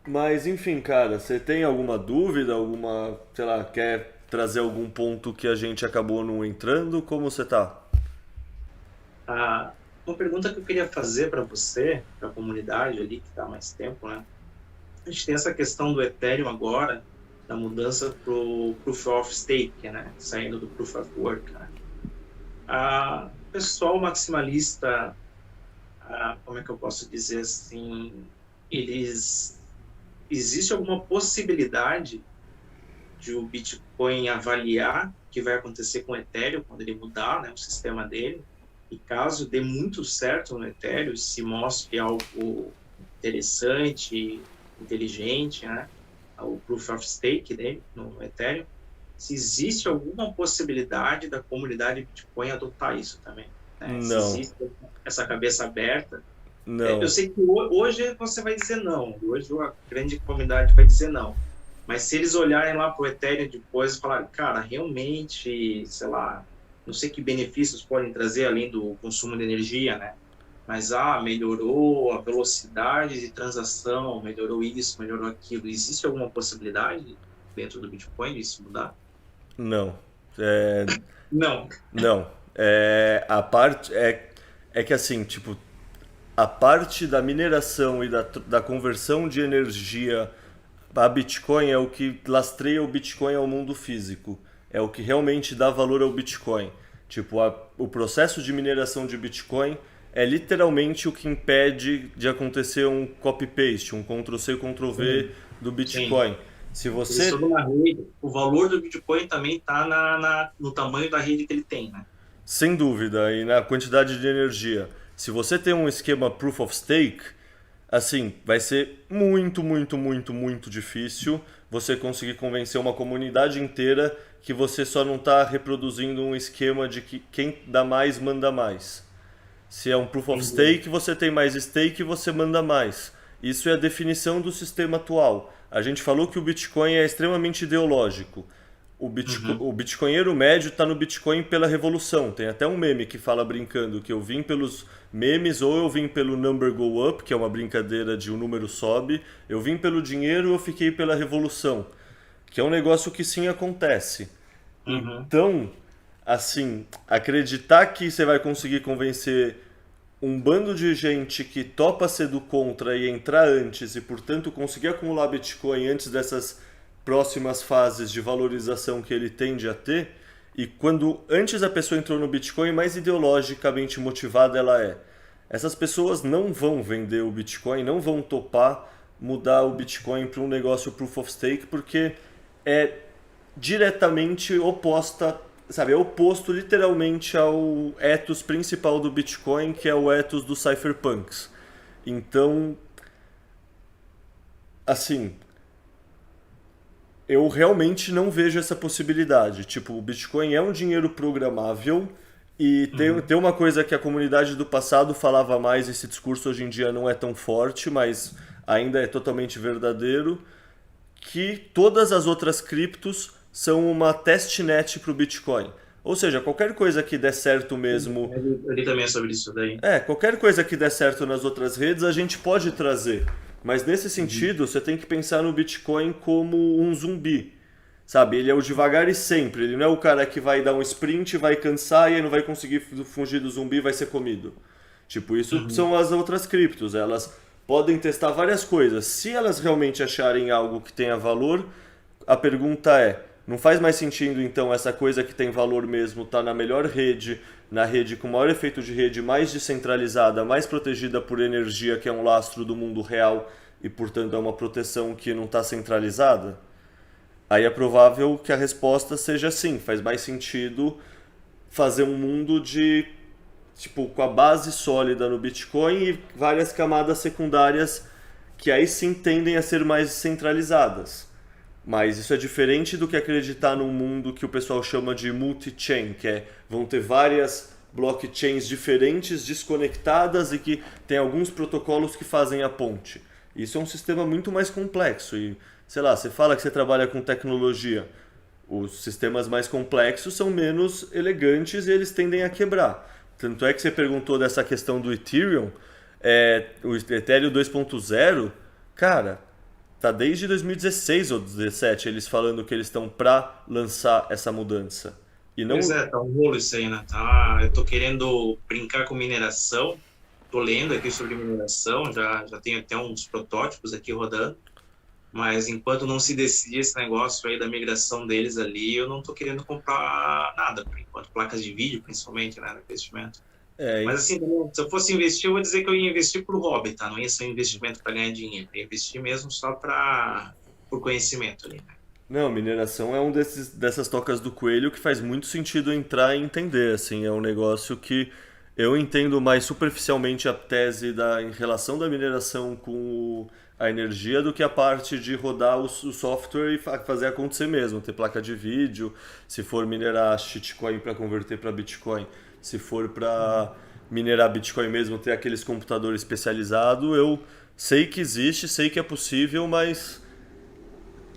Mas enfim, cara, você tem alguma dúvida, alguma, sei lá, quer trazer algum ponto que a gente acabou não entrando? Como você tá? Ah, uma pergunta que eu queria fazer para você, para a comunidade ali que está há mais tempo, né? A gente tem essa questão do Ethereum agora, da mudança para o Proof of Stake, né? Saindo do Proof of Work, né? O pessoal maximalista, como é que eu posso dizer assim, eles existe alguma possibilidade de o Bitcoin avaliar o que vai acontecer com o Ethereum quando ele mudar, né, o sistema dele? E caso dê muito certo no Ethereum, se mostre algo interessante, inteligente, né, o Proof of Stake dele no Ethereum, se existe alguma possibilidade da comunidade Bitcoin adotar isso também, né? Se Não, existe essa cabeça aberta. Eu não. sei que hoje você vai dizer não, hoje a grande comunidade vai dizer não. Mas se eles olharem lá para o Ethereum depois e falarem, cara, realmente, sei lá, não sei que benefícios podem trazer além do consumo de energia, né? Mas, melhorou a velocidade de transação, melhorou isso, melhorou aquilo. Existe alguma possibilidade dentro do Bitcoin de isso mudar? Não. É, Não. não. A parte é que assim, tipo, a parte da mineração e da conversão de energia a Bitcoin é o que lastreia o Bitcoin ao mundo físico. É o que realmente dá valor ao Bitcoin. Tipo, o processo de mineração de Bitcoin é literalmente o que impede de acontecer um copy-paste, um Ctrl-C, Ctrl-V Sim, do sim. Bitcoin. Se Existe você toda uma rede. O valor do Bitcoin também está no tamanho da rede que ele tem, né? Sem dúvida, e na quantidade de energia. Se você tem um esquema Proof of Stake, assim, vai ser muito, muito, muito, muito difícil você conseguir convencer uma comunidade inteira que você só não está reproduzindo um esquema de que quem dá mais manda mais. Se é um Proof of Entendi. Stake, você tem mais stake e você manda mais. Isso é a definição do sistema atual. A gente falou que o Bitcoin é extremamente ideológico. Uhum. O bitcoinheiro médio está no Bitcoin pela revolução. Tem até um meme que fala brincando que eu vim pelos memes ou eu vim pelo number go up, que é uma brincadeira de um número sobe. Eu vim pelo dinheiro ou eu fiquei pela revolução, que é um negócio que sim acontece. Uhum. Então, assim, acreditar que você vai conseguir convencer um bando de gente que topa ser do contra e entrar antes e, portanto, conseguir acumular Bitcoin antes dessas próximas fases de valorização que ele tende a ter, e quando antes a pessoa entrou no Bitcoin, mais ideologicamente motivada ela é. Essas pessoas não vão vender o Bitcoin, não vão topar mudar o Bitcoin para um negócio Proof of Stake, porque é diretamente oposta, sabe, é oposto literalmente ao ethos principal do Bitcoin, que é o ethos dos cypherpunks. Então, assim, eu realmente não vejo essa possibilidade. Tipo, o Bitcoin é um dinheiro programável e Uhum. tem uma coisa que a comunidade do passado falava mais, esse discurso hoje em dia não é tão forte, mas ainda é totalmente verdadeiro, que todas as outras criptos são uma testnet para o Bitcoin. Ou seja, qualquer coisa que der certo mesmo, Eu li também sobre isso daí. qualquer coisa que der certo nas outras redes a gente pode trazer. Mas nesse Uhum. sentido, você tem que pensar no Bitcoin como um zumbi. Sabe, ele é o devagar e sempre. Ele não é o cara que vai dar um sprint, vai cansar e aí não vai conseguir fugir do zumbi e vai ser comido. Tipo, isso Uhum. são as outras criptos. Elas podem testar várias coisas. Se elas realmente acharem algo que tenha valor, a pergunta é: não faz mais sentido então essa coisa que tem valor mesmo estar na melhor rede, na rede com maior efeito de rede, mais descentralizada, mais protegida por energia, que é um lastro do mundo real e portanto é uma proteção que não está centralizada? Aí é provável que a resposta seja sim, faz mais sentido fazer um mundo de tipo com a base sólida no Bitcoin e várias camadas secundárias que aí sim tendem a ser mais centralizadas. Mas isso é diferente do que acreditar num mundo que o pessoal chama de multi-chain, que é vão ter várias blockchains diferentes, desconectadas e que tem alguns protocolos que fazem a ponte. Isso é um sistema muito mais complexo e, sei lá, você fala que você trabalha com tecnologia. Os sistemas mais complexos são menos elegantes e eles tendem a quebrar. Tanto é que você perguntou dessa questão do Ethereum, o Ethereum 2.0, cara, tá desde 2016 ou 2017 eles falando que eles estão para lançar essa mudança. E não. Pois é, tá um rolo isso aí, né? Tá, eu tô querendo brincar com mineração, tô lendo aqui sobre mineração, já tenho até uns protótipos aqui rodando, mas enquanto não se decidir esse negócio aí da migração deles ali, eu não tô querendo comprar nada, por enquanto, placas de vídeo principalmente, né, no investimento. É, Mas assim, se eu fosse investir, eu vou dizer que eu ia investir por hobby, tá? Não ia ser um investimento para ganhar dinheiro, eu ia investir mesmo só para por conhecimento ali, né? não, mineração é dessas tocas do coelho que faz muito sentido entrar e entender, assim, é um negócio que eu entendo mais superficialmente a tese em relação da mineração com a energia do que a parte de rodar o software e fazer acontecer mesmo, ter placa de vídeo, se for minerar shitcoin para converter para Bitcoin, se for para minerar Bitcoin mesmo, ter aqueles computadores especializados, eu sei que existe, sei que é possível, mas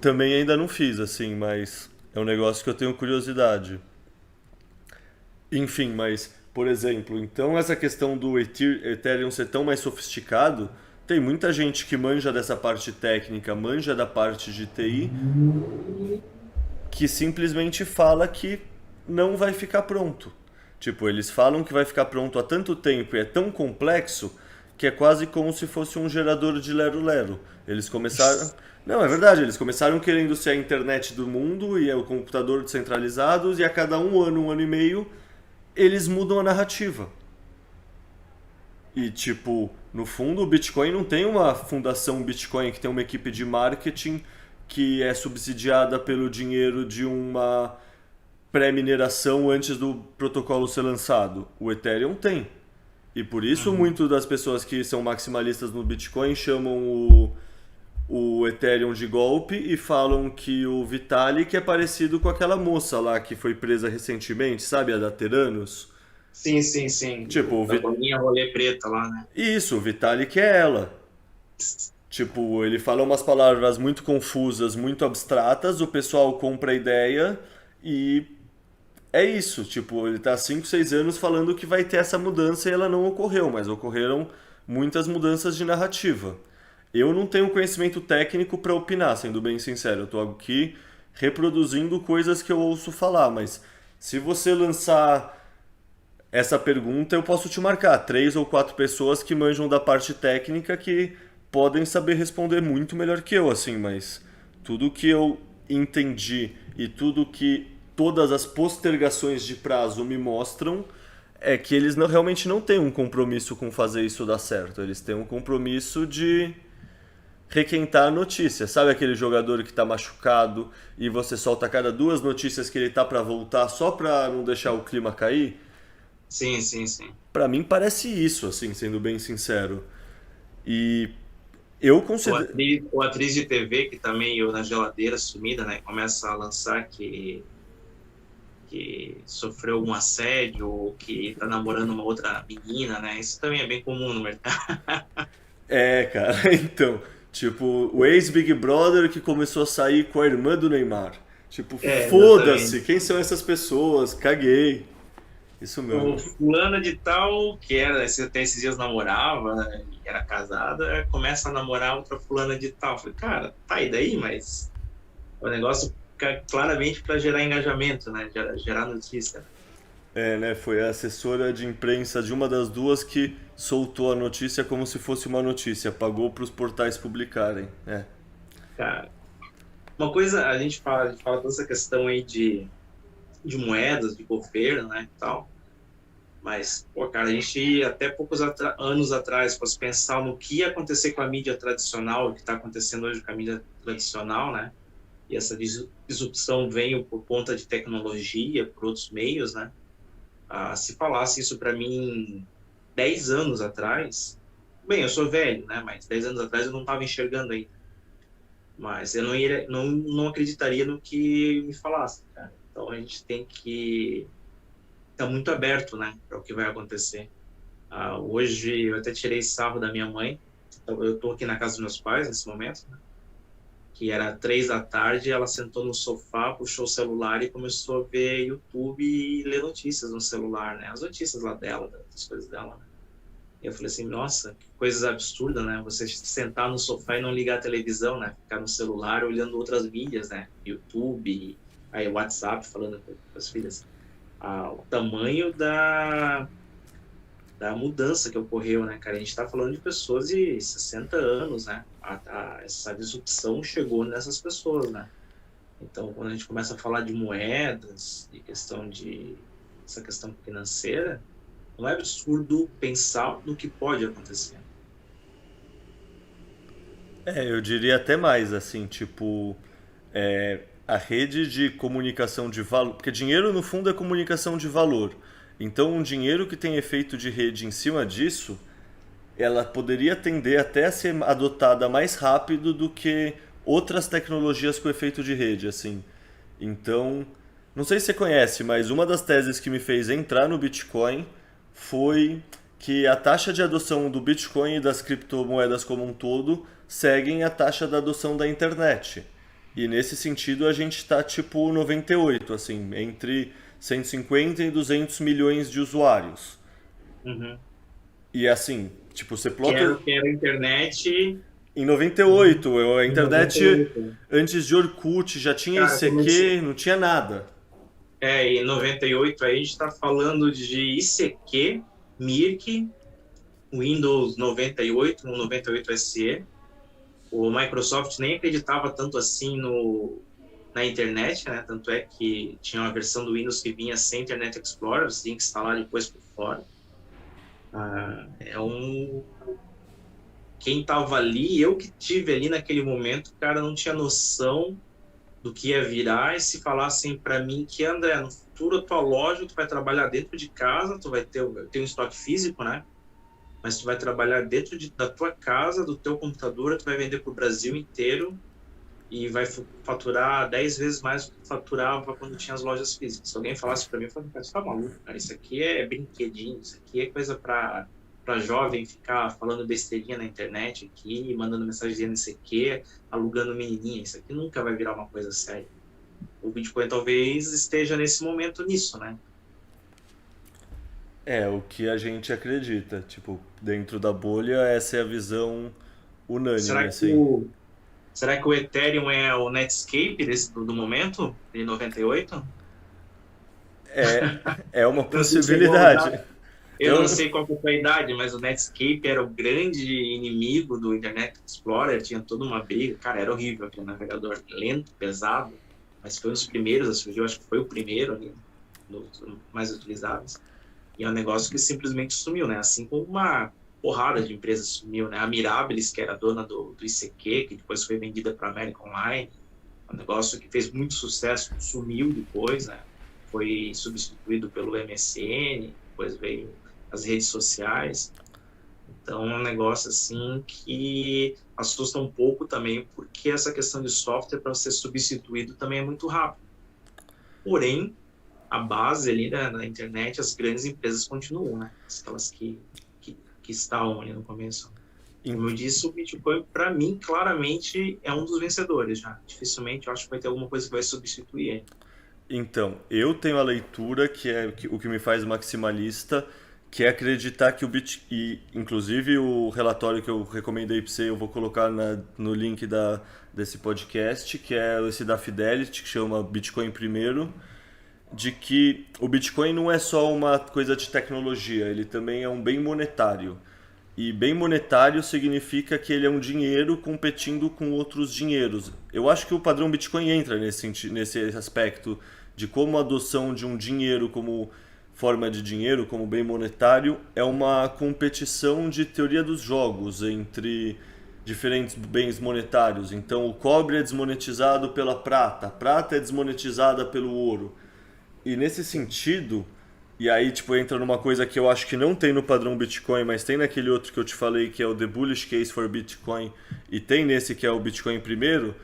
também ainda não fiz, assim, mas é um negócio que eu tenho curiosidade. Enfim, mas, por exemplo, então essa questão do Ethereum ser tão mais sofisticado, tem muita gente que manja dessa parte técnica, manja da parte de TI, que simplesmente fala que não vai ficar pronto. Tipo, eles falam que vai ficar pronto há tanto tempo e é tão complexo que é quase como se fosse um gerador de lero-lero. Eles começaram. Não, é verdade, eles começaram querendo ser a internet do mundo e é o computador descentralizados e a cada um ano e meio, eles mudam a narrativa. E, tipo, no fundo, o Bitcoin não tem uma fundação Bitcoin que tem uma equipe de marketing que é subsidiada pelo dinheiro de uma pré-mineração antes do protocolo ser lançado. O Ethereum tem. E por isso, muito das pessoas que são maximalistas no Bitcoin chamam o Ethereum de golpe e falam que o Vitalik é parecido com aquela moça lá que foi presa recentemente, sabe? A da Teranos. Sim, sim, sim. Tipo, Da bolinha rolê preta lá, né? Isso, o Vitalik é ela. Tipo, ele fala umas palavras muito confusas, muito abstratas, o pessoal compra a ideia e é isso. Tipo, ele tá há 5, 6 anos falando que vai ter essa mudança e ela não ocorreu, mas ocorreram muitas mudanças de narrativa. Eu não tenho conhecimento técnico para opinar, sendo bem sincero. Eu tô aqui reproduzindo coisas que eu ouço falar, mas se você lançar essa pergunta, eu posso te marcar 3 ou 4 pessoas que manjam da parte técnica que podem saber responder muito melhor que eu, assim, mas tudo que eu entendi e tudo que todas as postergações de prazo me mostram é que eles realmente não têm um compromisso com fazer isso dar certo. Eles têm um compromisso de requentar a notícia. Sabe aquele jogador que tá machucado e você solta a cada 2 notícias que ele tá para voltar só pra não deixar o clima cair? Sim, sim, sim. Pra mim parece isso, assim, sendo bem sincero. E eu considero. O atriz de TV que tá meio na geladeira, sumida, né? Começa a lançar que sofreu um assédio ou que tá namorando uma outra menina, né? Isso também é bem comum no mercado. É, cara, então, tipo, o ex-Big Brother que começou a sair com a irmã do Neymar. Tipo, É, foda-se, exatamente. quem são essas pessoas? Caguei. Isso O mesmo. fulana de tal, que era, até esses dias namorava, né, e era casada, começa a namorar outra fulana de tal. Falei, cara, tá, e daí? Mas o negócio fica claramente para gerar engajamento, né? Gerar notícia. É, né? Foi a assessora de imprensa de uma das duas que soltou a notícia como se fosse uma notícia, pagou para os portais publicarem. É. Cara, uma coisa, a gente fala toda essa questão aí de moedas, de governo, né, e tal. Mas, pô, cara, a gente até poucos anos atrás, fosse pensar no que ia acontecer com a mídia tradicional, o que está acontecendo hoje com a mídia tradicional, né? E essa disrupção veio por conta de tecnologia, por outros meios, né? Se falasse isso para mim 10 anos atrás, bem, eu sou velho, né? Mas 10 anos atrás eu não estava enxergando ainda. Mas eu não acreditaria no que me falasse, cara. Então a gente tem que estar muito aberto, né, para o que vai acontecer. Hoje eu até tirei sarro da minha mãe. Eu estou aqui na casa dos meus pais nesse momento, né? Que era 3 da tarde, ela sentou no sofá, puxou o celular e começou a ver YouTube e ler notícias no celular, né? As notícias lá dela, das coisas dela, né? E eu falei assim, nossa, que coisa absurda, né? Você sentar no sofá e não ligar a televisão, né? Ficar no celular olhando outras mídias, né? YouTube, aí WhatsApp, falando com as filhas. O tamanho da mudança que ocorreu, né, cara? A gente está falando de pessoas de 60 anos, né? Essa disrupção chegou nessas pessoas, né? Então, quando a gente começa a falar de moedas, de essa questão financeira, não é absurdo pensar no que pode acontecer. Eu diria até mais, assim, tipo, a rede de comunicação de valor, porque dinheiro no fundo é comunicação de valor. Então, um dinheiro que tem efeito de rede em cima disso, ela poderia tender até a ser adotada mais rápido do que outras tecnologias com efeito de rede, assim. Então, não sei se você conhece, mas uma das teses que me fez entrar no Bitcoin foi que a taxa de adoção do Bitcoin e das criptomoedas como um todo seguem a taxa da adoção da internet. E nesse sentido a gente está tipo 98, assim, entre 150 e 200 milhões de usuários. Uhum. E assim, tipo, você Que plota era a internet em 98, a em internet 98. antes de Orkut já tinha Cara, ICQ, não tinha nada. em 98 aí a gente está falando de ICQ, Mirk, Windows 98, no 98 SE. O Microsoft nem acreditava tanto assim na internet, né? Tanto é que tinha uma versão do Windows que vinha sem Internet Explorer, você tinha que instalar depois por fora. Quem estava ali, eu que tive ali naquele momento, cara, não tinha noção do que ia virar. E se falassem para mim que, André, no futuro a tua loja, tu vai trabalhar dentro de casa, tu vai ter um estoque físico, né? Mas tu vai trabalhar dentro da tua casa, do teu computador, tu vai vender para o Brasil inteiro e vai faturar 10 vezes mais do que tu faturava quando tinha as lojas físicas. Se alguém falasse para mim, eu falaria, cara, você tá maluco, cara, isso aqui é brinquedinho, isso aqui é coisa para jovem ficar falando besteirinha na internet aqui, mandando mensagem não sei o quê, alugando menininha, isso aqui nunca vai virar uma coisa séria. O Bitcoin talvez esteja nesse momento nisso, né? É o que a gente acredita. Tipo, dentro da bolha, essa é a visão unânime, Será que assim. será que o Ethereum é o Netscape do momento, de 98? É uma Não sei se chegou a possibilidade. usar. Eu não Eu, sei qual que é a tua idade, mas o Netscape era o grande inimigo do Internet Explorer, tinha toda uma briga. Cara, era horrível aquele navegador lento, pesado, mas foi um dos primeiros a surgir, eu acho que foi o primeiro ali, dos mais utilizáveis. E é um negócio que simplesmente sumiu, né? Assim como uma porrada de empresas sumiu, né? A Mirabilis, que era dona do ICQ, que depois foi vendida para a América Online, um negócio que fez muito sucesso, sumiu depois, né? Foi substituído pelo MSN, depois veio as redes sociais. Então é um negócio assim que assusta um pouco também, porque essa questão de software para ser substituído também é muito rápido. Porém, a base ali na internet, as grandes empresas continuam, né? Aquelas que estavam ali no começo. Como eu disse, o Bitcoin, para mim, claramente é um dos vencedores já. Dificilmente eu acho que vai ter alguma coisa que vai substituir ele. então, eu tenho a leitura o que me faz maximalista, que é acreditar que e inclusive o relatório que eu recomendei para você, eu vou colocar no link desse podcast, que é esse da Fidelity, que chama Bitcoin Primeiro, de que o Bitcoin não é só uma coisa de tecnologia, ele também é um bem monetário. E bem monetário significa que ele é um dinheiro competindo com outros dinheiros. Eu acho que o padrão Bitcoin entra nesse aspecto de como a adoção de um dinheiro como forma de dinheiro, como bem monetário, é uma competição de teoria dos jogos entre diferentes bens monetários. Então o cobre é desmonetizado pela prata, a prata é desmonetizada pelo ouro. E nesse sentido, e aí tipo entra numa coisa que eu acho que não tem no padrão Bitcoin, mas tem naquele outro que eu te falei que é o The Bullish Case for Bitcoin, e tem nesse que é o Bitcoin primeiro,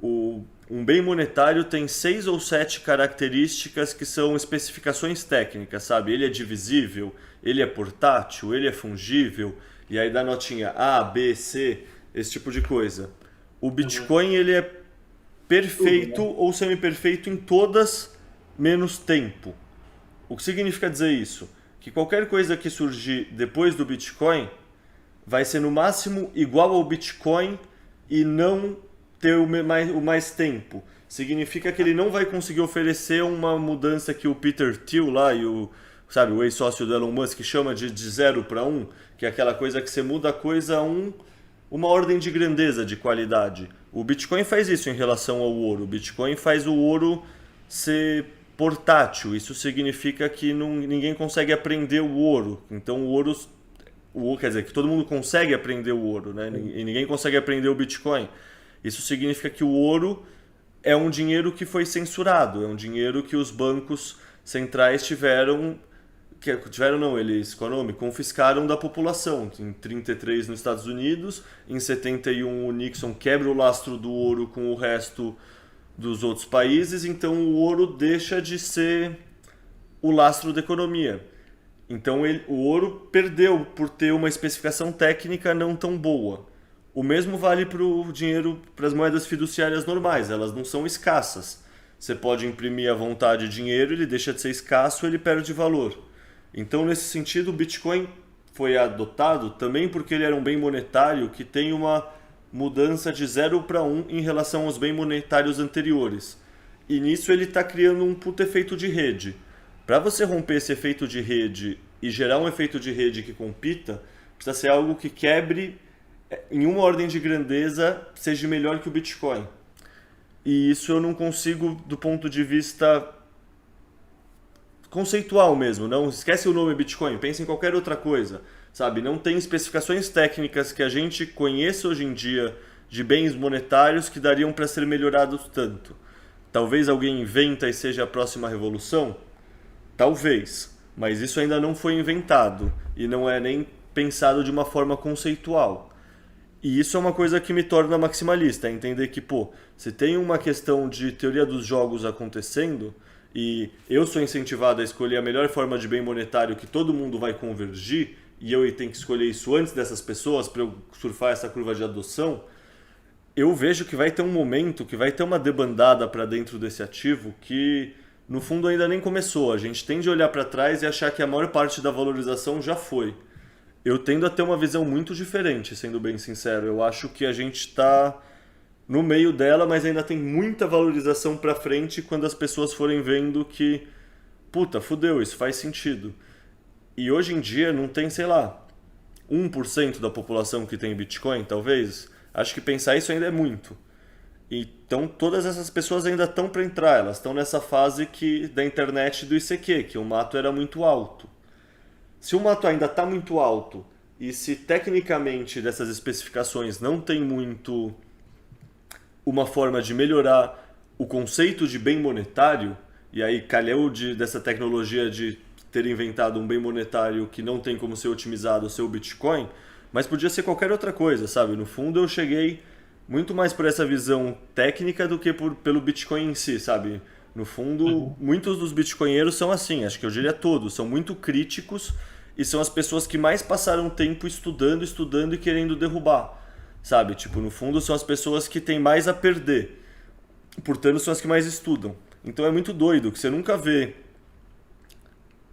um bem monetário tem 6 ou 7 características que são especificações técnicas, sabe? Ele é divisível, ele é portátil, ele é fungível, e aí dá notinha A, B, C, esse tipo de coisa. O Bitcoin ele é perfeito ou semi-perfeito em todas menos tempo. O que significa dizer isso? que qualquer coisa que surgir depois do Bitcoin vai ser no máximo igual ao Bitcoin e não ter o mais tempo. Significa que ele não vai conseguir oferecer uma mudança que o Peter Thiel lá e o ex-sócio do Elon Musk chama de 0 para 1, que é aquela coisa que você muda a coisa a uma ordem de grandeza, de qualidade. O Bitcoin faz isso em relação ao ouro. O Bitcoin faz o ouro ser portátil. Isso significa que ninguém consegue aprender o ouro. Então quer dizer, que todo mundo consegue aprender o ouro, né? E ninguém consegue aprender o Bitcoin. Isso significa que o ouro é um dinheiro que foi censurado, é um dinheiro que os bancos centrais eles confiscaram da população. Em 33 nos Estados Unidos, em 71 o Nixon quebra o lastro do ouro com o resto dos outros países, então o ouro deixa de ser o lastro da economia. Então o ouro perdeu por ter uma especificação técnica não tão boa. O mesmo vale para o dinheiro, para as moedas fiduciárias normais, elas não são escassas. Você pode imprimir à vontade dinheiro, ele deixa de ser escasso, ele perde valor. Então, nesse sentido, o Bitcoin foi adotado também porque ele era um bem monetário que tem uma mudança de 0 para 1 em relação aos bens monetários anteriores. E nisso ele está criando um puto efeito de rede. Para você romper esse efeito de rede e gerar um efeito de rede que compita, precisa ser algo que quebre em uma ordem de grandeza, seja melhor que o Bitcoin. E isso eu não consigo do ponto de vista conceitual mesmo. Não esquece o nome Bitcoin, pensa em qualquer outra coisa, sabe? Não tem especificações técnicas que a gente conheça hoje em dia de bens monetários que dariam para ser melhorados tanto. Talvez alguém inventa e seja a próxima revolução? Talvez, mas isso ainda não foi inventado e não é nem pensado de uma forma conceitual. E isso é uma coisa que me torna maximalista, é entender que, se tem uma questão de teoria dos jogos acontecendo e eu sou incentivado a escolher a melhor forma de bem monetário que todo mundo vai convergir e eu tenho que escolher isso antes dessas pessoas para eu surfar essa curva de adoção, eu vejo que vai ter um momento, que vai ter uma debandada para dentro desse ativo que, no fundo, ainda nem começou. A gente tende a olhar para trás e achar que a maior parte da valorização já foi. Eu tendo a ter uma visão muito diferente, sendo bem sincero. Eu acho que a gente está no meio dela, mas ainda tem muita valorização para frente quando as pessoas forem vendo que, fudeu, isso faz sentido. E hoje em dia não tem, 1% da população que tem Bitcoin, talvez. Acho que pensar isso ainda é muito. Então todas essas pessoas ainda estão para entrar, elas estão nessa fase da internet do ICQ, que o mato era muito alto. Se o mato ainda está muito alto e se tecnicamente dessas especificações não tem muito uma forma de melhorar o conceito de bem monetário, e aí calhou dessa tecnologia de ter inventado um bem monetário que não tem como ser otimizado, ser o Bitcoin, mas podia ser qualquer outra coisa, sabe? No fundo eu cheguei muito mais por essa visão técnica do que pelo Bitcoin em si, sabe? No fundo, muitos dos bitcoinheiros são assim, acho que eu diria todos, são muito críticos e são as pessoas que mais passaram tempo estudando e querendo derrubar, sabe? No fundo são as pessoas que têm mais a perder, portanto são as que mais estudam. Então é muito doido que você nunca vê,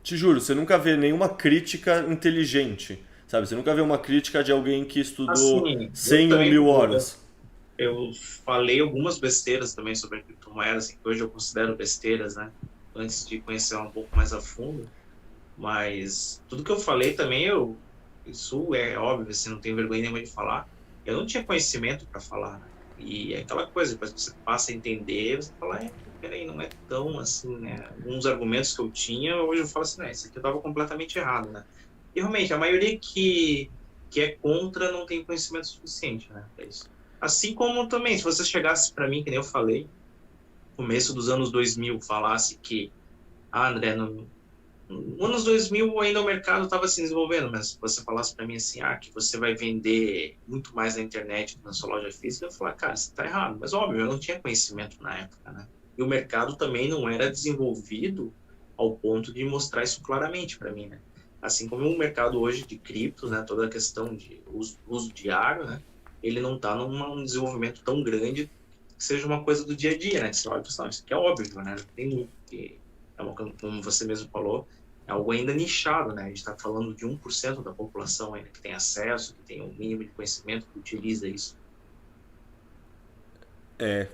te juro, você nunca vê nenhuma crítica inteligente, sabe? Você nunca vê uma crítica de alguém que estudou 100 ou 1000 horas. Eu falei algumas besteiras também sobre a criptomoeda, assim, que hoje eu considero besteiras, né? Antes de conhecer um pouco mais a fundo. Mas tudo que eu falei também, isso é óbvio, assim, não tenho vergonha nenhuma de falar. Eu não tinha conhecimento para falar, né? E é aquela coisa, depois que você passa a entender, você fala, peraí, não é tão assim, né? Alguns argumentos que eu tinha, hoje eu falo assim, isso aqui eu estava completamente errado, né? E realmente, a maioria que é contra não tem conhecimento suficiente, né? É isso. Assim como também, se você chegasse para mim, que nem eu falei, começo dos anos 2000, falasse que, André, nos anos 2000 ainda o mercado estava se desenvolvendo, mas se você falasse para mim assim, que você vai vender muito mais na internet que na sua loja física, eu ia falar, cara, você está errado. Mas óbvio, eu não tinha conhecimento na época, né? E o mercado também não era desenvolvido ao ponto de mostrar isso claramente para mim, né? Assim como o mercado hoje de criptos, né, toda a questão de uso diário, né? Ele não está num desenvolvimento tão grande que seja uma coisa do dia a dia, né? Você olha, pessoal, isso aqui é óbvio, né? Tem muito que, como você mesmo falou, é algo ainda nichado, né? A gente está falando de 1% da população ainda que tem acesso, que tem o mínimo de conhecimento, que utiliza isso. É,